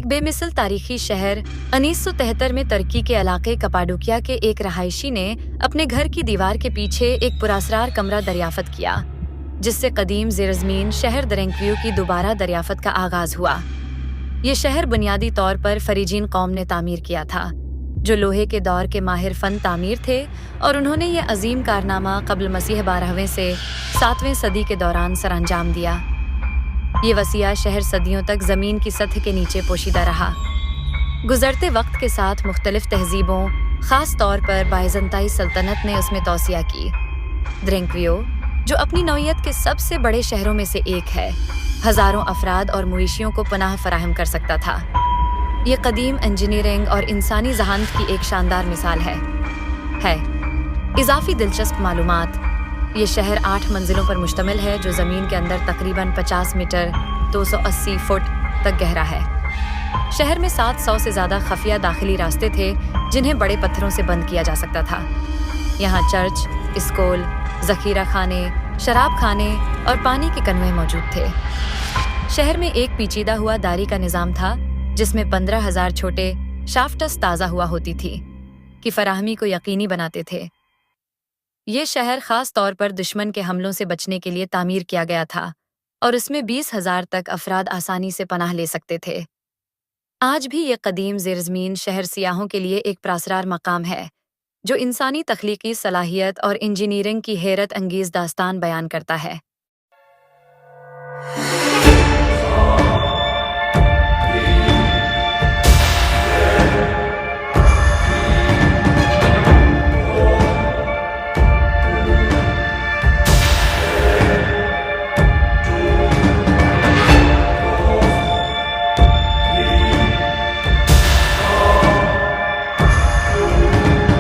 ایک بے مثل تاریخی شہر 1973 میں ترکی کے علاقے کپاڈوکیا کے ایک رہائشی نے اپنے گھر کی دیوار کے پیچھے ایک پراسرار کمرہ دریافت کیا، جس سے قدیم زیرزمین شہر درینکویو کی دوبارہ دریافت کا آغاز ہوا۔ یہ شہر بنیادی طور پر فریجین قوم نے تعمیر کیا تھا، جو لوہے کے دور کے ماہر فن تعمیر تھے، اور انہوں نے یہ عظیم کارنامہ قبل مسیح 12ویں سے 7ویں صدی کے دوران سر انجام دیا۔ یہ وسیع شہر صدیوں تک زمین کی سطح کے نیچے پوشیدہ رہا۔ گزرتے وقت کے ساتھ مختلف تہذیبوں، خاص طور پر بائزنطائی سلطنت نے اس میں توسیع کی۔ درینکویو، جو اپنی نوعیت کے سب سے بڑے شہروں میں سے ایک ہے، ہزاروں افراد اور مویشیوں کو پناہ فراہم کر سکتا تھا۔ یہ قدیم انجینئرنگ اور انسانی ذہانت کی ایک شاندار مثال ہے۔ اضافی دلچسپ معلومات: یہ شہر 8 منزلوں پر مشتمل ہے، جو زمین کے اندر تقریباً 50 میٹر 280 فٹ تک گہرا ہے۔ شہر میں 700 سے زیادہ خفیہ داخلی راستے تھے، جنہیں بڑے پتھروں سے بند کیا جا سکتا تھا۔ یہاں چرچ، اسکول، ذخیرہ خانے، شراب خانے اور پانی کے کنویں موجود تھے۔ شہر میں ایک پیچیدہ ہوا داری کا نظام تھا، جس میں 15,000 چھوٹے شافٹس تازہ ہوا ہوتی تھی، کی فراہمی کو یقینی بناتے تھے۔ یہ شہر خاص طور پر دشمن کے حملوں سے بچنے کے لیے تعمیر کیا گیا تھا، اور اس میں 20,000 تک افراد آسانی سے پناہ لے سکتے تھے۔ آج بھی یہ قدیم زیرزمین شہر سیاحوں کے لیے ایک پراسرار مقام ہے، جو انسانی تخلیقی صلاحیت اور انجینئرنگ کی حیرت انگیز داستان بیان کرتا ہے۔